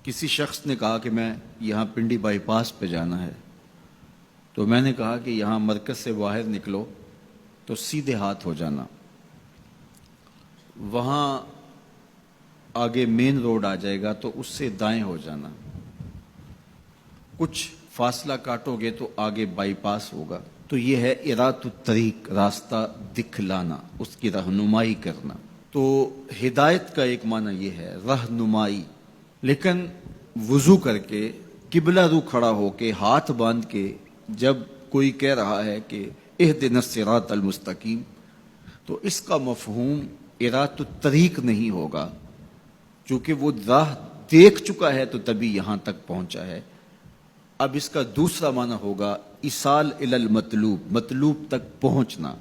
کسی شخص نے کہا کہ میں یہاں پنڈی بائی پاس پہ جانا ہے، تو میں نے کہا کہ یہاں مرکز سے باہر نکلو تو سیدھے ہاتھ ہو جانا، وہاں آگے مین روڈ آ جائے گا تو اس سے دائیں ہو جانا، کچھ فاصلہ کاٹو گے تو آگے بائی پاس ہوگا۔ تو یہ ہے ارات الطریق، راستہ دکھلانا، اس کی رہنمائی کرنا۔ تو ہدایت کا ایک معنی یہ ہے رہنمائی، لیکن وضو کر کے قبلہ رو کھڑا ہو کے ہاتھ باندھ کے جب کوئی کہہ رہا ہے کہ اہدنا الصراط المستقیم، تو اس کا مفہوم ارات الطریق نہیں ہوگا، چونکہ وہ راہ دیکھ چکا ہے تو تبھی یہاں تک پہنچا ہے۔ اب اس کا دوسرا معنی ہوگا ایصال الی المطلوب، مطلوب تک پہنچنا۔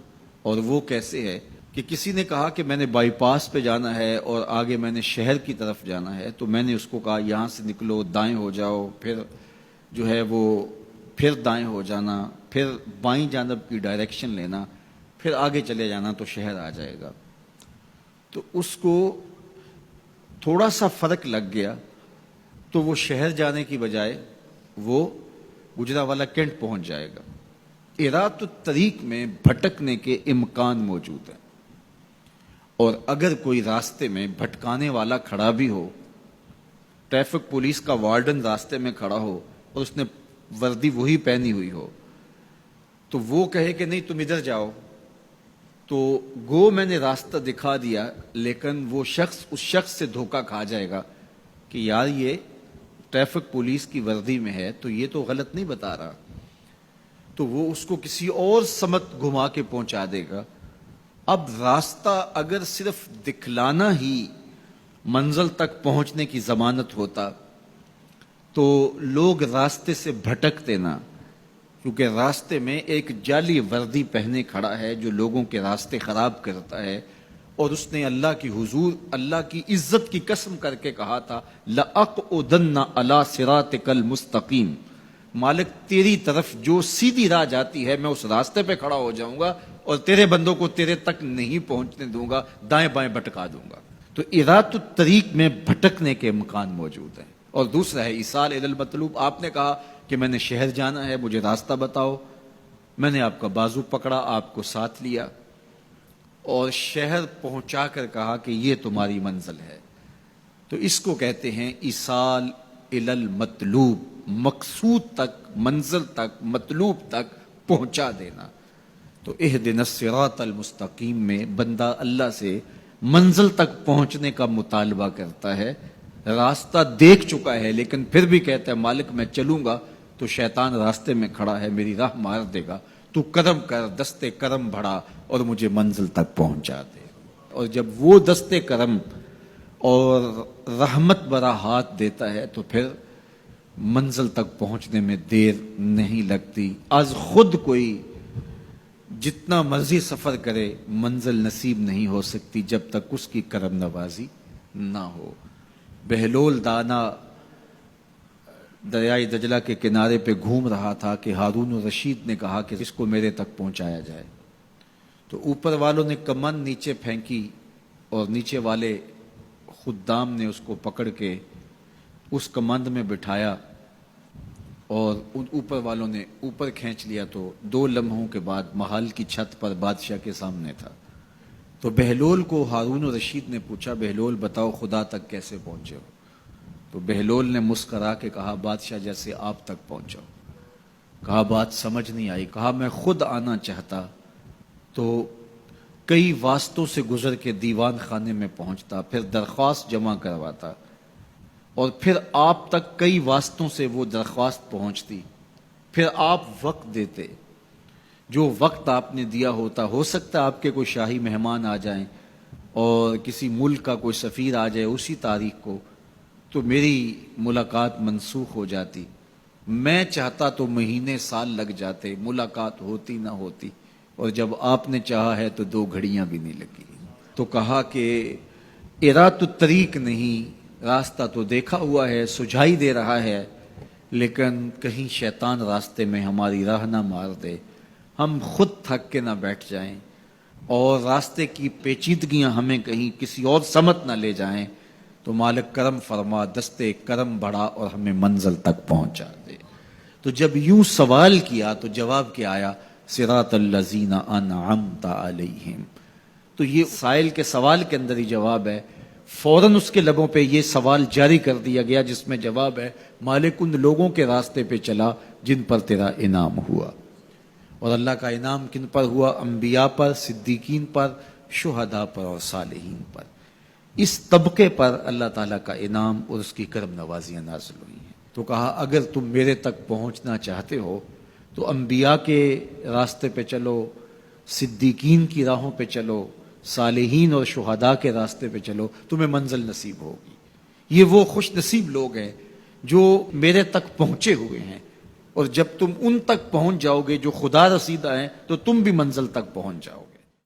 اور وہ کیسے ہے کہ کسی نے کہا کہ میں نے بائی پاس پہ جانا ہے اور آگے میں نے شہر کی طرف جانا ہے، تو میں نے اس کو کہا یہاں سے نکلو، دائیں ہو جاؤ، پھر جو ہے وہ پھر دائیں ہو جانا، پھر بائیں جانب کی ڈائریکشن لینا، پھر آگے چلے جانا تو شہر آ جائے گا۔ تو اس کو تھوڑا سا فرق لگ گیا تو وہ شہر جانے کی بجائے وہ گجرانوالہ کینٹ پہنچ جائے گا۔ ارات الطریق میں بھٹکنے کے امکان موجود ہیں، اور اگر کوئی راستے میں بھٹکانے والا کھڑا بھی ہو، ٹریفک پولیس کا وارڈن راستے میں کھڑا ہو اور اس نے وردی وہی پہنی ہوئی ہو، تو وہ کہے کہ نہیں تم ادھر جاؤ، تو گو میں نے راستہ دکھا دیا، لیکن وہ شخص اس شخص سے دھوکہ کھا جائے گا کہ یار یہ ٹریفک پولیس کی وردی میں ہے تو یہ تو غلط نہیں بتا رہا، تو وہ اس کو کسی اور سمت گھما کے پہنچا دے گا۔ اب راستہ اگر صرف دکھلانا ہی منزل تک پہنچنے کی ضمانت ہوتا تو لوگ راستے سے بھٹکتے نہ، کیونکہ راستے میں ایک جعلی وردی پہنے کھڑا ہے جو لوگوں کے راستے خراب کرتا ہے، اور اس نے اللہ کی حضور، اللہ کی عزت کی قسم کر کے کہا تھا لَأَقْعُدَنَّ عَلَىٰ صِرَاطِكَ الْمُسْتَقِيمِ، مالک تیری طرف جو سیدھی راہ جاتی ہے میں اس راستے پہ کھڑا ہو جاؤں گا اور تیرے بندوں کو تیرے تک نہیں پہنچنے دوں گا، دائیں بائیں بھٹکا دوں گا۔ تو ارات الطریق میں بھٹکنے کے امکان موجود ہیں۔ اور دوسرا ہے ایصال الی المطلوب، آپ نے کہا کہ میں نے شہر جانا ہے، مجھے راستہ بتاؤ، میں نے آپ کا بازو پکڑا، آپ کو ساتھ لیا اور شہر پہنچا کر کہا کہ یہ تمہاری منزل ہے، تو اس کو کہتے ہیں ایصال الی المطلوب، مقصود تک، منزل تک، مطلوب تک پہنچا دینا۔ تو اہدنا الصراط المستقیم میں بندہ اللہ سے منزل تک پہنچنے کا مطالبہ کرتا ہے، راستہ دیکھ چکا ہے لیکن پھر بھی کہتا ہے مالک میں چلوں گا تو شیطان راستے میں کھڑا ہے، میری راہ مار دے گا، تو کرم کر، دستے کرم بڑھا اور مجھے منزل تک پہنچا دے۔ اور جب وہ دستے کرم اور رحمت برا ہاتھ دیتا ہے تو پھر منزل تک پہنچنے میں دیر نہیں لگتی۔ از خود کوئی جتنا مرضی سفر کرے منزل نصیب نہیں ہو سکتی جب تک اس کی کرم نوازی نہ ہو۔ بہلول دانا دریائے دجلہ کے کنارے پہ گھوم رہا تھا کہ ہارون الرشید نے کہا کہ اس کو میرے تک پہنچایا جائے، تو اوپر والوں نے کمند نیچے پھینکی اور نیچے والے خدام نے اس کو پکڑ کے اس کمند میں بٹھایا اور ان اوپر والوں نے اوپر کھینچ لیا، تو 2 لمحوں کے بعد محل کی چھت پر بادشاہ کے سامنے تھا۔ تو بہلول کو ہارون الرشید نے پوچھا بہلول بتاؤ خدا تک کیسے پہنچے ہو؟ تو بہلول نے مسکرا کے کہا بادشاہ جیسے آپ تک پہنچا۔ کہا بات سمجھ نہیں آئی۔ کہا میں خود آنا چاہتا تو کئی واسطوں سے گزر کے دیوان خانے میں پہنچتا، پھر درخواست جمع کرواتا، اور پھر آپ تک کئی واسطوں سے وہ درخواست پہنچتی، پھر آپ وقت دیتے، جو وقت آپ نے دیا ہوتا، ہو سکتا ہے آپ کے کوئی شاہی مہمان آ جائیں اور کسی ملک کا کوئی سفیر آ جائے اسی تاریخ کو، تو میری ملاقات منسوخ ہو جاتی، میں چاہتا تو مہینے سال لگ جاتے، ملاقات ہوتی نہ ہوتی، اور جب آپ نے چاہا ہے تو 2 گھڑیاں بھی نہیں لگی۔ تو کہا کہ ارات الطریق نہیں، راستہ تو دیکھا ہوا ہے، سجھائی دے رہا ہے، لیکن کہیں شیطان راستے میں ہماری راہ نہ مار دے، ہم خود تھک کے نہ بیٹھ جائیں اور راستے کی پیچیدگیاں ہمیں کہیں کسی اور سمت نہ لے جائیں، تو مالک کرم فرما، دستے کرم بڑھا اور ہمیں منزل تک پہنچا دے۔ تو جب یوں سوال کیا تو جواب کیا آیا؟ صراط الذین انعمت علیہم۔ تو یہ سائل کے سوال کے اندر ہی جواب ہے، فوراً اس کے لبوں پہ یہ سوال جاری کر دیا گیا جس میں جواب ہے مالک ان لوگوں کے راستے پہ چلا جن پر تیرا انعام ہوا۔ اور اللہ کا انعام کن پر ہوا؟ انبیاء پر، صدیقین پر، شہداء پر اور صالحین پر۔ اس طبقے پر اللہ تعالیٰ کا انعام اور اس کی کرم نوازیاں نازل ہوئی ہیں۔ تو کہا اگر تم میرے تک پہنچنا چاہتے ہو تو انبیاء کے راستے پہ چلو، صدیقین کی راہوں پہ چلو، صالحین اور شہداء کے راستے پہ چلو، تمہیں منزل نصیب ہوگی۔ یہ وہ خوش نصیب لوگ ہیں جو میرے تک پہنچے ہوئے ہیں، اور جب تم ان تک پہنچ جاؤ گے جو خدا رسیدہ ہیں تو تم بھی منزل تک پہنچ جاؤ گے۔